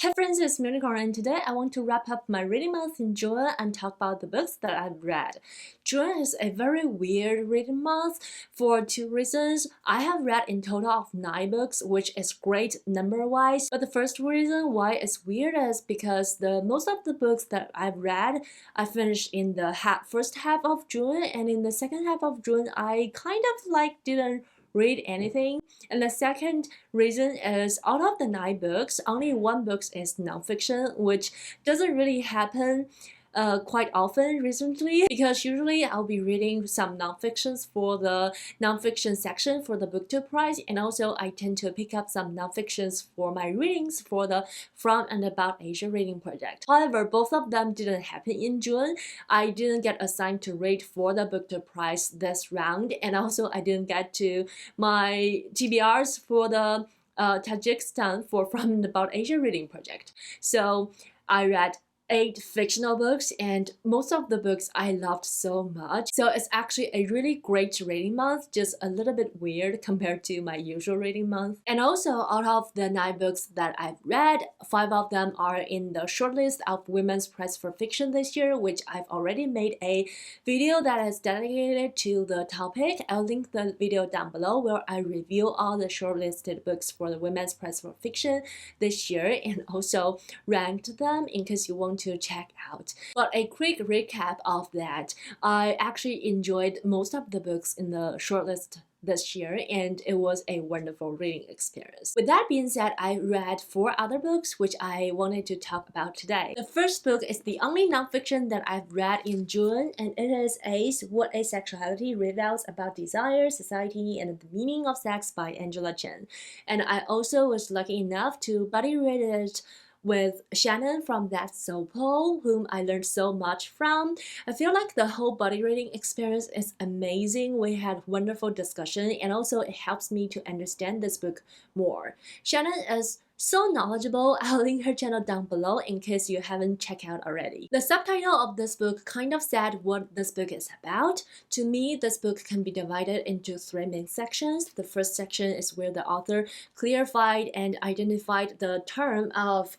Hi friends, it's Unicorn, and today I want to wrap up my reading month in June and talk about the books that I've read. June is a very weird reading month for two reasons. I have read in total of 9 books, which is great number-wise, but the first reason why it's weird is because the most of the books that I've read I finished in the first half of June, and in the second half of June I kind of didn't read anything. And the second reason is out of the 9 books, only one book is nonfiction, which doesn't really happen quite often recently, because usually I'll be reading some nonfictions for the nonfiction section for the BookTube prize, and also I tend to pick up some nonfictions for my readings for the From and About Asia reading project. However, both of them didn't happen in June. I didn't get assigned to read for the BookTube prize this round, and also I didn't get to my TBRs for the Tajikistan for From and About Asia reading project. So I read 8 fictional books, and most of the books I loved so much. So it's actually a really great reading month, just a little bit weird compared to my usual reading month. And also, out of the 9 books that I've read, 5 of them are in the shortlist of Women's Prize for Fiction this year, which I've already made a video that is dedicated to the topic. I'll link the video down below where I review all the shortlisted books for the Women's Prize for Fiction this year and also ranked them in case you want to check out. But a quick recap of that, I actually enjoyed most of the books in the shortlist this year, and it was a wonderful reading experience. With that being said, I read 4 other books which I wanted to talk about today. The first book is the only nonfiction that I've read in June, and it is Ace: What Asexuality Reveals About Desire, Society, and the Meaning of Sex by Angela Chen. And I also was lucky enough to buddy read it with Shannon from That's So Paul, whom I learned so much from. I feel like the whole buddy reading experience is amazing. We had wonderful discussion, and also it helps me to understand this book more. Shannon is so knowledgeable. I'll link her channel down below in case you haven't checked out already. The subtitle of this book kind of said what this book is about. To me, this book can be divided into 3 main sections. The first section is where the author clarified and identified the term of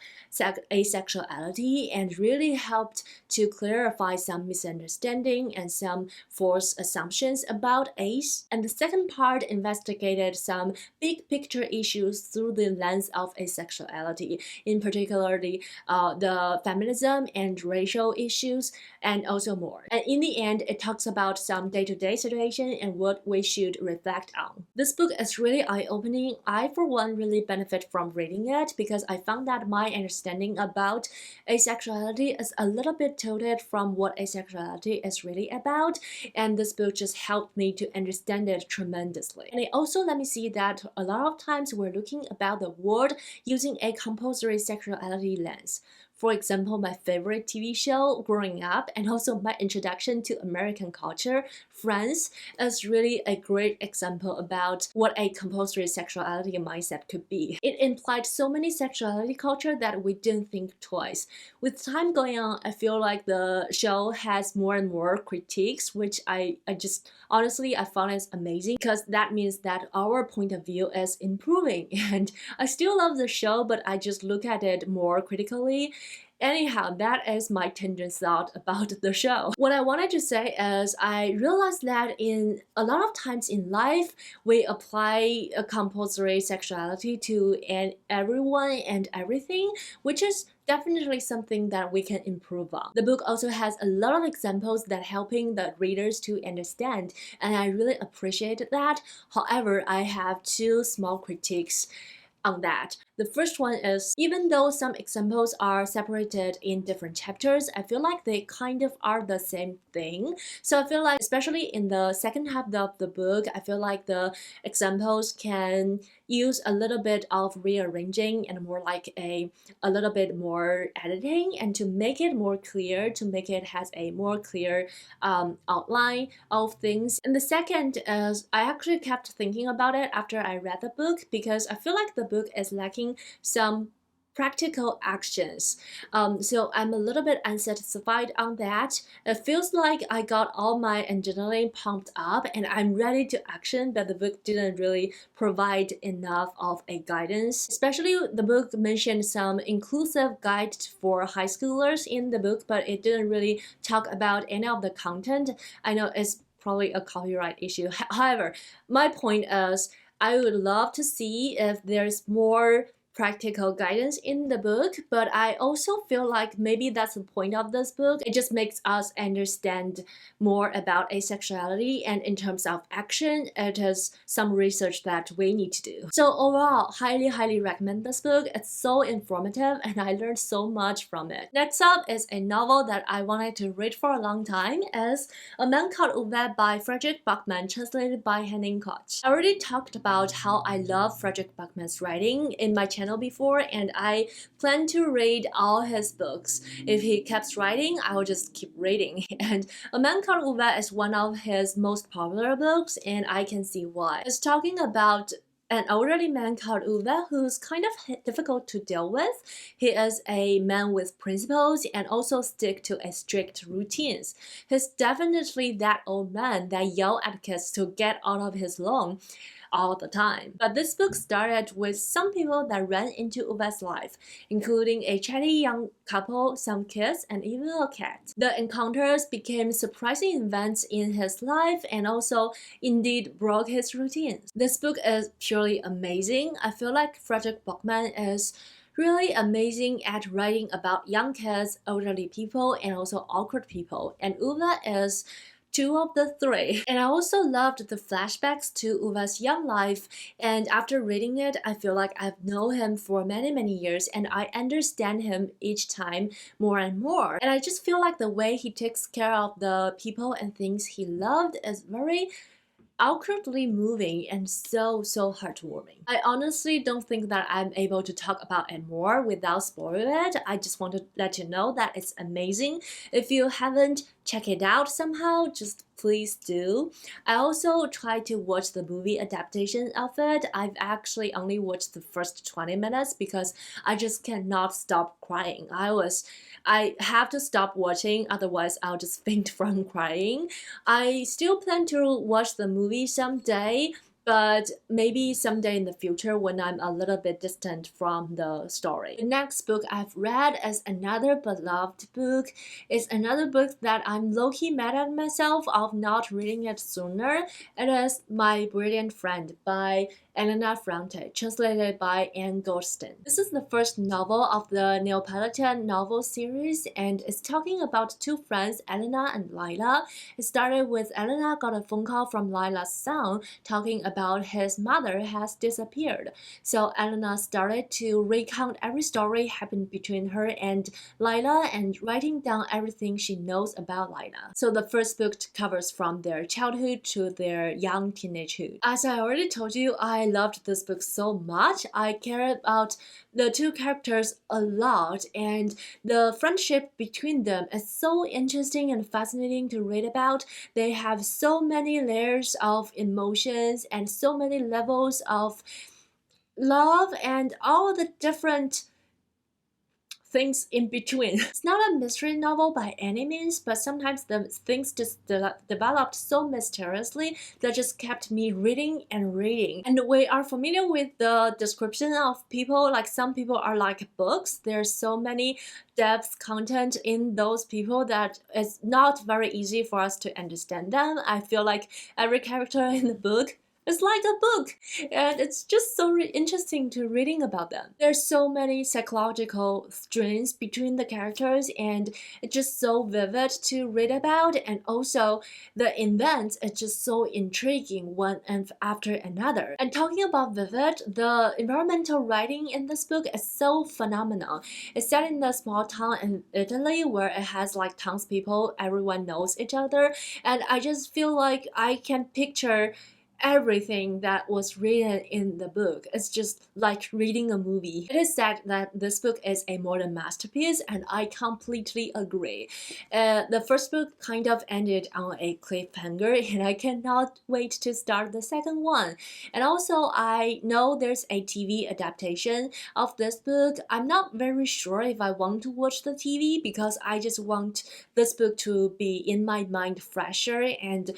asexuality and really helped to clarify some misunderstanding and some false assumptions about ace. And the second part investigated some big picture issues through the lens of asexuality, in particular the feminism and racial issues, and also more. And in the end, it talks about some day-to-day situation and what we should reflect on. This book is really eye-opening. I, for one, really benefit from reading it because I found that my understanding about asexuality is a little bit tilted from what asexuality is really about, and this book just helped me to understand it tremendously. And it also let me see that a lot of times we're looking about the world using a compulsory sexuality lens. For example, my favorite TV show growing up and also my introduction to American culture, Friends, is really a great example about what a compulsory sexuality mindset could be. It implied so many sexuality culture that we didn't think twice. With time going on, I feel like the show has more and more critiques, which I just honestly I found it amazing because that means that our point of view is improving. And I still love the show, but I just look at it more critically. Anyhow, that is my tangent thought about the show. What I wanted to say is I realized that in a lot of times in life, we apply a compulsory sexuality to everyone and everything, which is definitely something that we can improve on. The book also has a lot of examples that helping the readers to understand, and I really appreciate that. However, I have 2 small critiques on that. The first one is, even though some examples are separated in different chapters, I feel like they kind of are the same thing. So I feel like, especially in the second half of the book, I feel like the examples can use a little bit of rearranging and more like a little bit more editing, and to make it more clear, to make it has a more clear outline of things. And the second is, I actually kept thinking about it after I read the book because I feel like the book is lacking some practical actions. So I'm a little bit unsatisfied on that. It feels like I got all my adrenaline pumped up and I'm ready to action, but the book didn't really provide enough of a guidance. Especially the book mentioned some inclusive guide for high schoolers in the book, but it didn't really talk about any of the content. I know it's probably a copyright issue. However, my point is I would love to see if there's more practical guidance in the book, but I also feel like maybe that's the point of this book. It just makes us understand more about asexuality, and in terms of action, it is some research that we need to do. So overall, highly recommend this book. It's so informative and I learned so much from it. Next up is a novel that I wanted to read for a long time, is A Man Called Ove by Fredrik Backman, translated by Henning Koch. I already talked about how I love Fredrik Backman's writing in my channel before, and I plan to read all his books. If he keeps writing, I will just keep reading. And A Man Called Ove is one of his most popular books, and I can see why. It's talking about an elderly man called Ove who's kind of difficult to deal with. He is a man with principles and also stick to a strict routines. He's definitely that old man that yell at kids to get out of his lawn all the time. But this book started with some people that ran into Ove's life, including a chatty young couple, some kids, and even a cat. The encounters became surprising events in his life and also indeed broke his routines. This book is purely amazing. I feel like Fredrik Backman is really amazing at writing about young kids, elderly people, and also awkward people. And Ove is two of the three. And I also loved the flashbacks to Uva's young life, and after reading it, I feel like I've known him for many years and I understand him each time more and more. And I just feel like the way he takes care of the people and things he loved is very awkwardly moving and so heartwarming. I honestly don't think that I'm able to talk about it more without spoiling it. I just want to let you know that it's amazing. If you haven't checked it out somehow, just please do. I also tried to watch the movie adaptation of it. I've actually only watched the first 20 minutes because I just cannot stop crying. I have to stop watching, otherwise I'll just faint from crying. I still plan to watch the movie someday, but maybe someday in the future when I'm a little bit distant from the story. The next book I've read is another beloved book. It's another book that I'm low-key mad at myself of not reading it sooner. It is My Brilliant Friend by Elena Ferrante, translated by Ann Goldstein. This is the first novel of the Neapolitan novel series, and it's talking about two friends, Elena and Lila. It started with Elena got a phone call from Lila's son talking about his mother has disappeared. So Elena started to recount every story happened between her and Lila and writing down everything she knows about Lila. So the first book covers from their childhood to their young teenagehood. As I already told you, I loved this book so much. I cared about the two characters a lot, and the friendship between them is so interesting and fascinating to read about. They have so many layers of emotions and so many levels of love and all the different things in between. It's not a mystery novel by any means, but sometimes the things just developed so mysteriously that just kept me reading and reading. And we are familiar with the description of people, like some people are like books. There's so many depth content in those people that it's not very easy for us to understand them. I feel like every character in the book it's like a book, and it's just so interesting to reading about them. There's so many psychological strains between the characters, and it's just so vivid to read about, and also the events is just so intriguing one and after another. And talking about vivid, the environmental writing in this book is so phenomenal. It's set in a small town in Italy where it has like townspeople, everyone knows each other, and I just feel like I can picture everything that was written in the book. It's just like reading a movie. It is said that this book is a modern masterpiece, and I completely agree. The first book kind of ended on a cliffhanger, and I cannot wait to start the second one. And also, I know there's a TV adaptation of this book. I'm not very sure if I want to watch the TV because I just want this book to be in my mind fresher and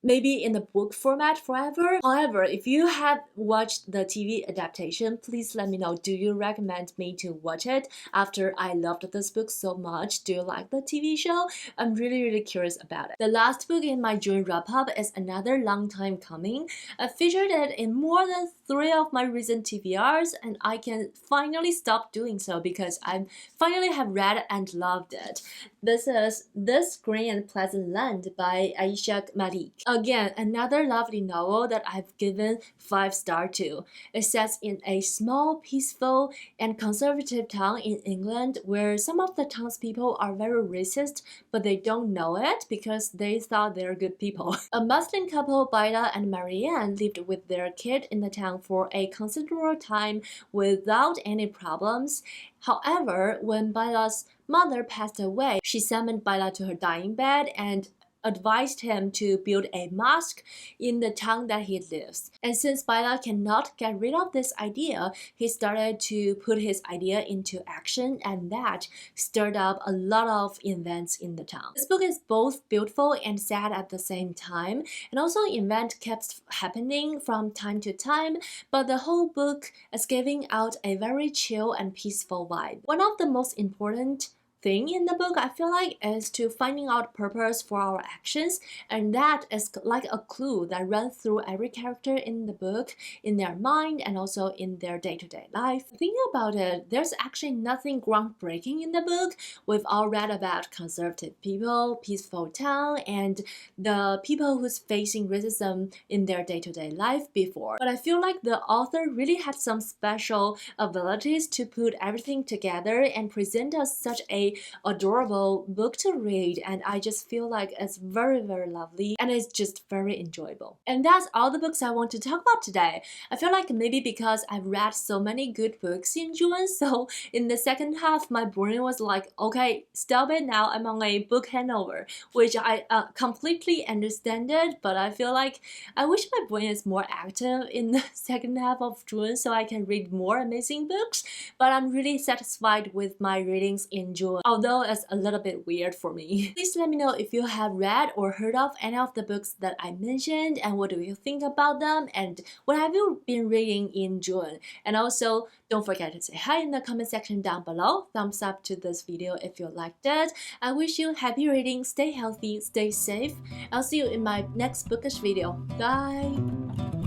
maybe in the book format forever. However, if you have watched the TV adaptation, please let me know. Do you recommend me to watch it after I loved this book so much? Do you like the TV show? I'm really curious about it. The last book in my June wrap-up is another long time coming. I featured it in more than 3 of my recent TBRs, and I can finally stop doing so because I finally have read and loved it. This is This Green and Pleasant Land by Ayisha Malik. Again, another lovely novel that I've given 5 stars to. It sets in a small, peaceful, and conservative town in England where some of the townspeople are very racist, but they don't know it because they thought they're good people. A Muslim couple, Baila and Marianne, lived with their kid in the town for a considerable time without any problems. However, when Baila's mother passed away, she summoned Baila to her dying bed and advised him to build a mosque in the town that he lives. And since Baila cannot get rid of this idea, he started to put his idea into action, and that stirred up a lot of events in the town. This book is both beautiful and sad at the same time, and also events kept happening from time to time, but the whole book is giving out a very chill and peaceful vibe. One of the most important thing in the book, I feel like, is to finding out purpose for our actions, and that is like a clue that runs through every character in the book, in their mind and also in their day-to-day life. Thinking about it, there's actually nothing groundbreaking in the book. We've all read about conservative people, peaceful town, and the people who's facing racism in their day-to-day life before. But I feel like the author really had some special abilities to put everything together and present us such a adorable book to read, and I just feel like it's very lovely and it's just very enjoyable. And that's all the books I want to talk about today. I feel like maybe because I've read so many good books in June, so in the second half my brain was like, okay, stop it now, I'm on a book hangover, which I completely understand it, but I feel like I wish my brain is more active in the second half of June so I can read more amazing books. But I'm really satisfied with my readings in June, although it's a little bit weird for me. Please let me know if you have read or heard of any of the books that I mentioned, and what do you think about them, and what have you been reading in June. And also, don't forget to say hi in the comment section down below. Thumbs up to this video if you liked it. I wish you happy reading, stay healthy, stay safe. I'll see you in my next bookish video. Bye!